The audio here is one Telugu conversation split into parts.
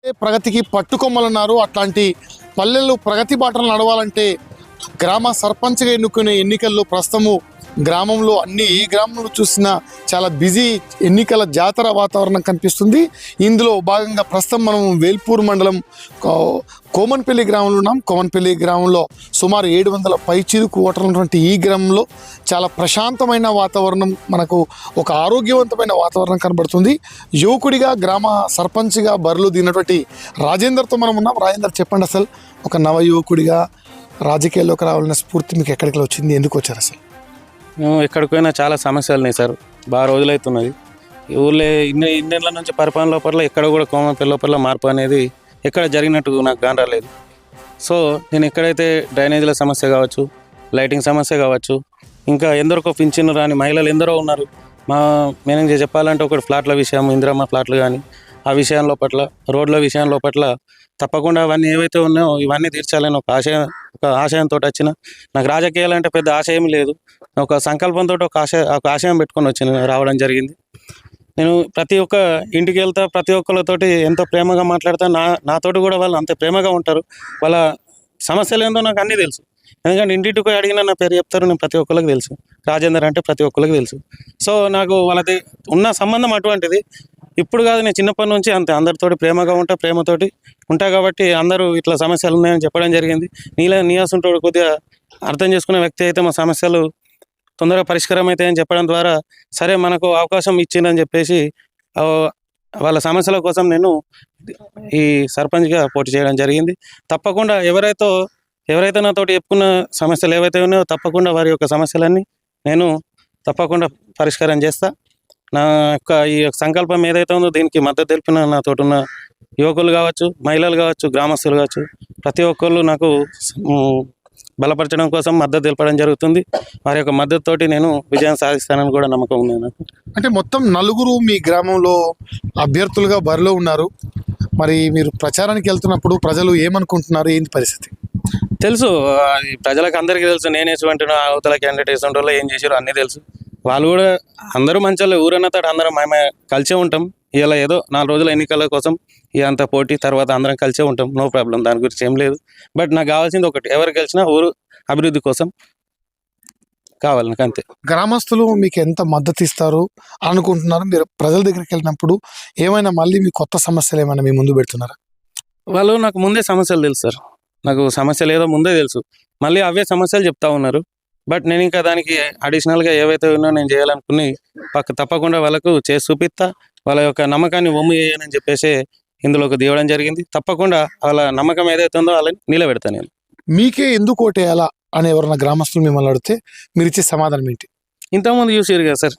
ప్రగతికి పట్టుకొమ్మలన్నారు. అట్లాంటి పల్లెలు ప్రగతి బాటలు నడవాలంటే గ్రామ సర్పంచ్గా ఎన్నుకునే ఎన్నికల్లో ప్రస్తుతము గ్రామంలో ఏ గ్రామంలో చూసినా చాలా బిజీ ఎన్నికల జాతర వాతావరణం కనిపిస్తుంది. ఇందులో భాగంగా ప్రస్తుతం మనం వేల్పూర్ మండలం కోమన్పల్లి గ్రామంలో ఉన్నాం. కోమన్పల్లి గ్రామంలో సుమారు 700 పైచిలుకు ఓటర్లు ఉన్నటువంటి ఈ గ్రామంలో చాలా ప్రశాంతమైన వాతావరణం, మనకు ఒక ఆరోగ్యవంతమైన వాతావరణం కనబడుతుంది. యువకుడిగా గ్రామ సర్పంచ్గా బరిలో దిగినటువంటి రాజేందర్తో మనం ఉన్నాం. రాజేందర్, చెప్పండి, అసలు ఒక నవ యువకుడిగా రాజకీయాల్లోకి రావాలన్న స్ఫూర్తి మీకు ఎక్కడికి వచ్చింది, ఎందుకు వచ్చారు అసలు? ఎక్కడికి పోయినా చాలా సమస్యలు ఉన్నాయి సార్. బాగా రోజులవుతున్నది. ఊళ్ళో ఇన్నేళ్ల నుంచి పరిపాలన లోపల ఎక్కడ కూడా కోమన్పల్లి లోపల మార్పు అనేది ఎక్కడ జరిగినట్టు నాకు కానరాలేదు. సో నేను ఎక్కడైతే డ్రైనేజీల సమస్య కావచ్చు, లైటింగ్ సమస్య కావచ్చు, ఇంకా ఎందరికో పింఛను రాని మహిళలు ఎందరో ఉన్నారు. నేను చెప్పాలంటే ఒకటి ఫ్లాట్ల విషయం, ఇందిరమ్మ ఫ్లాట్లు కానీ ఆ విషయం లోపల, రోడ్ల విషయం లోపల తప్పకుండా అవన్నీ ఏవైతే ఉన్నాయో ఇవన్నీ తీర్చాలని ఒక ఆశయంతో వచ్చిన. నాకు రాజకీయాలు అంటే పెద్ద ఆశయం లేదు, ఒక సంకల్పంతో ఒక ఆశయం పెట్టుకొని రావడం జరిగింది. నేను ప్రతి ఒక్క ఇంటికి వెళ్తా, ప్రతి ఒక్కరితోటి ఎంతో ప్రేమగా మాట్లాడతా. నాతోటి కూడా వాళ్ళు అంతే ప్రేమగా ఉంటారు. వాళ్ళ సమస్యలు ఏందో నాకు అన్నీ తెలుసు. ఎందుకంటే ఇంటికి అడిగినా నా పేరు చెప్తారు. నేను ప్రతి ఒక్కరికి తెలుసు. రాజేందర్ అంటే ప్రతి ఒక్కరికి తెలుసు. సో నాకు వాళ్ళది ఉన్న సంబంధం అటువంటిది. ఇప్పుడు కాదు, నేను చిన్నప్పటి నుంచి అంతే అందరితోటి ప్రేమగా ప్రేమతోటి ఉంటా కాబట్టి అందరూ ఇట్లా సమస్యలు ఉన్నాయని చెప్పడం జరిగింది. నీయాసుంటోడు కొద్దిగా అర్థం చేసుకునే వ్యక్తి అయితే మా సమస్యలు తొందరగా పరిష్కారం అవుతాయని చెప్పడం ద్వారా సరే మనకు అవకాశం ఇచ్చిందని చెప్పేసి వాళ్ళ సమస్యల కోసం నేను ఈ సర్పంచ్గా పోటీ చేయడం జరిగింది. తప్పకుండా ఎవరైతే నాతోటి చెప్పుకున్న సమస్యలు ఏవైతే ఉన్నాయో తప్పకుండా వారి యొక్క సమస్యలన్నీ నేను తప్పకుండా పరిష్కారం చేస్తా. నా యొక్క ఈ సంకల్పం ఏదైతే ఉందో దీనికి మద్దతు తెలిపిన నాతోటి ఉన్న యువకులు కావచ్చు, మహిళలు కావచ్చు, గ్రామస్తులు కావచ్చు, ప్రతి ఒక్కళ్ళు నాకు బలపరచడం కోసం మద్దతు తెలపడం జరుగుతుంది. వారి యొక్క మద్దతుతోటి నేను విజయం సాధిస్తానని కూడా నమ్మకం ఉంది నాకు. అంటే మొత్తం 4 మీ గ్రామంలో అభ్యర్థులుగా బరిలో ఉన్నారు. మరి మీరు ప్రచారానికి వెళ్తున్నప్పుడు ప్రజలు ఏమనుకుంటున్నారు, ఏంటి పరిస్థితి? తెలుసు, ప్రజలకు అందరికీ తెలుసు. నేను వేసుకుంటున్నా, అవతల క్యాండిడేట్ వేసుకుంటారో ఏం చేసారో అన్నీ తెలుసు. వాళ్ళు కూడా అందరూ మంచి ఊరన్నతాడు, అందరం మేము కలిసే ఉంటాం. ఇలా ఏదో 4 రోజుల ఎన్నికల కోసం ఇదంతా పోటీ, తర్వాత అందరం కలిసే ఉంటాం. నో ప్రాబ్లం, దాని గురించి ఏం లేదు. బట్ నాకు కావాల్సింది ఒకటి, ఎవరు గెలిచినా ఊరు అభివృద్ధి కోసం కావాలి నాకు, అంతే. గ్రామస్తులు మీకు ఎంత మద్దతు ఇస్తారు అనుకుంటున్నారు? మీరు ప్రజల దగ్గరికి వెళ్ళినప్పుడు ఏమైనా మళ్ళీ మీ కొత్త సమస్యలు ఏమైనా మీ ముందు పెడుతున్నారా? వాళ్ళు నాకు ముందే సమస్యలు తెలుసు సార్. నాకు సమస్యలు ఏదో ముందే తెలుసు, మళ్ళీ అవే సమస్యలు చెప్తా ఉన్నారు. బట్ నేను ఇంకా దానికి అడిషనల్గా ఏవైతే ఉన్నాయో నేను చేయాలనుకుని తప్పకుండా వాళ్ళకు చేసి చూపిస్తా. వాళ్ళ యొక్క నమ్మకాన్ని ఒమ్ము చేయనని చెప్పేసి ఇందులోకి దిగడం జరిగింది. తప్పకుండా వాళ్ళ నమ్మకం ఏదైతే ఉందో వాళ్ళని నిలబెడతాను నేను. మీకే ఎందుకు ఓటేయాలా అని ఎవరన్నా గ్రామస్తులు మిమ్మల్ని అడిగితే మీరు ఇచ్చే సమాధానం ఏంటి? ఇంతకుముందు చూసారు కదా సార్,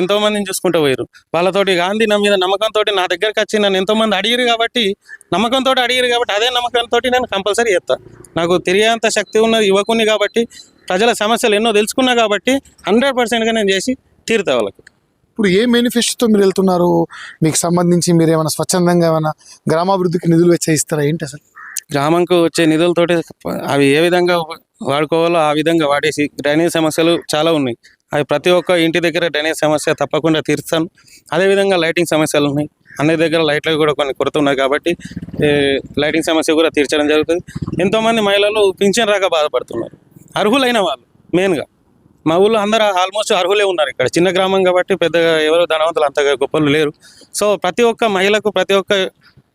ఎంతోమందిని చూసుకుంటూ పోయారు. వాళ్ళతోటి గాంధీ నా మీద నమ్మకంతో నా దగ్గరికి వచ్చి నన్ను ఎంతోమంది అడిగారు కాబట్టి, నమ్మకంతో అడిగారు కాబట్టి అదే నమ్మకంతో నేను కంపల్సరీ చేస్తాను. నాకు తిరిగేంత శక్తి ఉన్నది యువకుని కాబట్టి, ప్రజల సమస్యలు ఎన్నో తెలుసుకున్నా కాబట్టి 100%గా నేను చేసి తీరుతా వాళ్ళకు. ఇప్పుడు ఏ మేనిఫెస్టోతో మీరు వెళ్తున్నారు? మీకు సంబంధించి మీరు ఏమైనా స్వచ్ఛందంగా ఏమైనా గ్రామాభివృద్ధికి నిధులు వెచ్చిస్తారా ఏంటి అసలు? గ్రామంకు వచ్చే నిధులతోటి అవి ఏ విధంగా వాడుకోవాలో ఆ విధంగా వాడేసి, డ్రైనేజ్ సమస్యలు చాలా ఉన్నాయి. అవి ప్రతి ఒక్క ఇంటి దగ్గర డ్రైనేజ్ సమస్య తప్పకుండా తీరుస్తాను. అదేవిధంగా లైటింగ్ సమస్యలు ఉన్నాయి. అన్ని దగ్గర లైట్లు కూడా కొన్ని కొరత ఉన్నాయి కాబట్టి లైటింగ్ సమస్య కూడా తీర్చడం జరుగుతుంది. ఎంతోమంది మహిళలు పింఛన్ రాక బాధపడుతున్నారు, అర్హులైన వాళ్ళు. మెయిన్గా మా ఊళ్ళో అందరూ ఆల్మోస్ట్ అర్హులే ఉన్నారు. ఇక్కడ చిన్న గ్రామం కాబట్టి పెద్దగా ఎవరు ధనవంతులు అంతగా గొప్పలు లేరు. సో ప్రతి ఒక్క మహిళకు, ప్రతి ఒక్క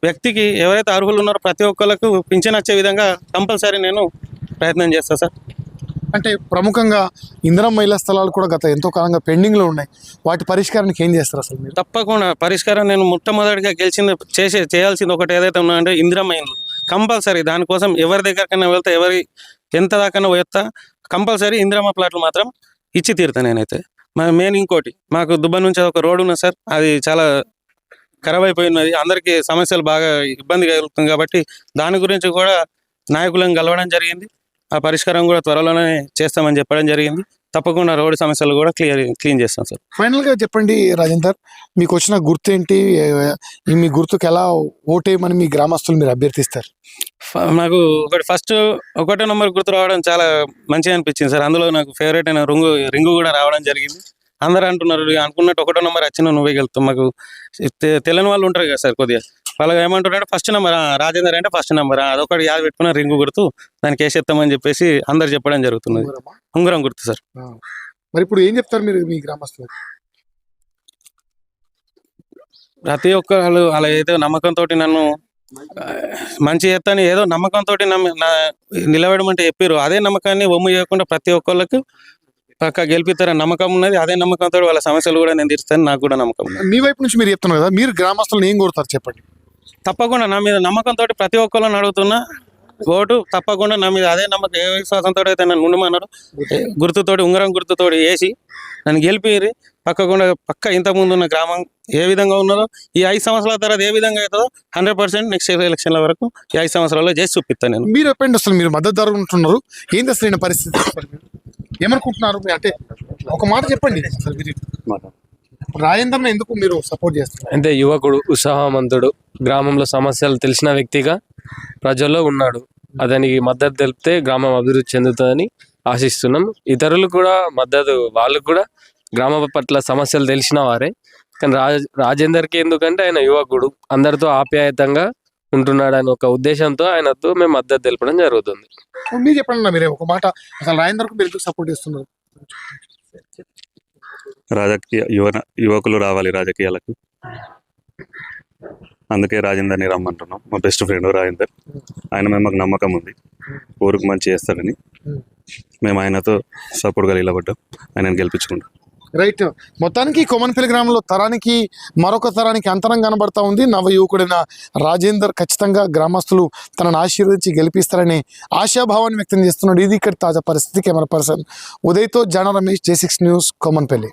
వ్యక్తికి ఎవరైతే అర్హులు ఉన్నారో ప్రతి ఒక్కరికి పింఛన్ వచ్చే విధంగా కంపల్సరీ నేను ప్రయత్నం చేస్తాను సార్. అంటే ప్రముఖంగా ఇందిరమ్మ ఇళ్ల స్థలాలు కూడా గత ఎంతో కాలంగా పెండింగ్లో ఉన్నాయి. వాటి పరిష్కారానికి ఏం చేస్తారు అసలు మీరు? తప్పకుండా పరిష్కారం నేను మొట్టమొదటిగా చేయాల్సింది ఒకటి ఏదైతే ఉన్నాయంటే ఇందిరమ్మ ఇల్లు కంపల్సరీ. దానికోసం ఎవరి దగ్గరకైనా వెళ్తే, ఎంత దాకా పోయేస్తా, కంపల్సరీ ఇందిరమ్మ ప్లాట్లు మాత్రం ఇచ్చి తీరుతా నేనైతే. మెయిన్ ఇంకోటి, మాకు దుబ్బ నుంచి ఒక రోడ్డు ఉన్నది సార్, అది చాలా ఖరాబ్ అయిపోయినది. అందరికీ సమస్యలు బాగా ఇబ్బంది కలుగుతుంది కాబట్టి దాని గురించి కూడా నాయకులను కలవడం జరిగింది. ఆ పరిష్కారం కూడా త్వరలోనే చేస్తామని చెప్పడం జరిగింది. తప్పకుండా రోడ్డు సమస్యలు కూడా క్లీన్ చేస్తాం సార్. ఫైనల్గా చెప్పండి రాజేందర్, మీకు వచ్చిన గుర్తు ఏంటి? మీ గుర్తుకు ఎలా ఓటేయమని మీ గ్రామస్తులు మీరు అభ్యర్థిస్తారు? నాకు ఒకటో నెంబర్ గుర్తు రావడం చాలా మంచిగా అనిపించింది సార్. అందులో నాకు ఫేవరెట్ అయిన రింగు కూడా రావడం జరిగింది. అందరూ అంటున్నారు అనుకున్నట్టు ఒకటో నెంబర్ వచ్చినా నువ్వే గెలుస్తావు. మాకు తెలియని వాళ్ళు ఉంటారు కదా సార్, కొద్దిగా వాళ్ళకి ఏమంటున్నాడు ఫస్ట్ నెంబర్ రాజేందర్ అంటే ఫస్ట్ నెంబర్ అదొకటి యాద పెట్టుకున్న రింగు గుర్తు దానికి వేసేస్తామని చెప్పేసి అందరు చెప్పడం జరుగుతున్నది. ఉంగరమా? ఉంగరం గుర్తు సార్. మరి ఇప్పుడు ఏం చెప్తారు మీరు మీ గ్రామస్తులు? ప్రతి ఒక్కరు అలా ఏదో నమ్మకంతో నన్ను మంచి చేస్తాను ఏదో నమ్మకంతో నిలబడమంటే చెప్పారు. అదే నమ్మకాన్ని ఒమ్ము చేయకుండా ప్రతి ఒక్కళ్ళకు పక్క గెలిపిస్తారని నమ్మకం ఉన్నది. అదే నమ్మకంతో వాళ్ళ సమస్యలు కూడా నేను తీరుస్తాను, నాకు కూడా నమ్మకం ఉన్నది. మీ వైపు నుంచి మీరు చెప్తున్నారు కదా, మీరు గ్రామస్తులను ఏం కోరుతారు చెప్పండి. తప్పకుండా నా మీద నమ్మకంతో ప్రతి ఒక్కళ్ళని అడుగుతున్నా ఓటు తప్పకుండా నా మీద అదే నమ్మకం ఏ విశ్వాసంతో అయితే నన్ను ఉండమన్నాడు గుర్తుతోటి ఉంగరం గుర్తుతోటి వేసి నన్ను గెలిపిరి పక్క ఇంతకుముందు ఉన్న గ్రామం ఏ విధంగా ఉన్నదో ఈ 5 సంవత్సరాల తర్వాత ఏ విధంగా అవుతుందో 100% నెక్స్ట్ ఎలక్షన్ల వరకు ఈ 5 సంవత్సరాల్లో చేసి చూపిస్తాను నేను. మీరు చెప్పండి, అసలు మీరు మద్దతుదారు ఉంటున్నారు, ఏంది అసలు ఈయన పరిస్థితి? ఏమనుకుంటున్నారు అంటే ఒక మాట చెప్పండి. అసలు మీరు రాజేందర్ని ఎందుకు మీరు సపోర్ట్ చేస్తారు? అంటే యువకుడు, ఉత్సాహవంతుడు, గ్రామంలో సమస్యలు తెలిసిన వ్యక్తిగా ప్రజల్లో ఉన్నాడు. అతనికి మద్దతు తెలిపితే గ్రామం అభివృద్ధి చెందుతుందని ఆశిస్తున్నాం. ఇతరులు కూడా మద్దతు, వాళ్ళు కూడా గ్రామ పట్ల సమస్యలు తెలిసిన వారే. కానీ రాజేందర్కి ఎందుకంటే ఆయన యువకుడు, అందరితో ఆప్యాయతంగా ఉంటున్నాడని ఒక ఉద్దేశంతో ఆయనతో మేము మద్దతు తెలపడం జరుగుతుంది. మీరు చెప్పండి మీరే ఒక మాట, అసలు రాజేందర్కు మీరు ఎందుకు సపోర్ట్ చేస్తున్నారు? యువకులు రావాలి రాజకీయాలకు, అందుకే రాజేందర్ని రమ్మంటున్నాం. మా బెస్ట్ ఫ్రెండ్ రాజేందర్, ఆయన మీద మాకు నమ్మకం ఉంది, ఊరికి మంచి చేస్తాడని మేము ఆయనతో సపోర్ట్గా నిలబడ్డాం, ఆయనను గెలిపించుకుంటాం. రైట్. మొత్తానికి కొమన్పల్లి గ్రామంలో తరానికి మరొక తరానికి అంతరం కనబడతా ఉంది. నవ యువకుడైన రాజేందర్ ఖచ్చితంగా గ్రామస్తులు తనను ఆశీర్వదించి గెలిపిస్తారనే ఆశాభావాన్ని వ్యక్తం చేస్తున్నాడు. ఇది ఇక్కడ తాజా పరిస్థితి. కెమెరా పర్సన్ ఉదయ్తో జానా రమేష్, J6 న్యూస్, కొమన్పల్లి.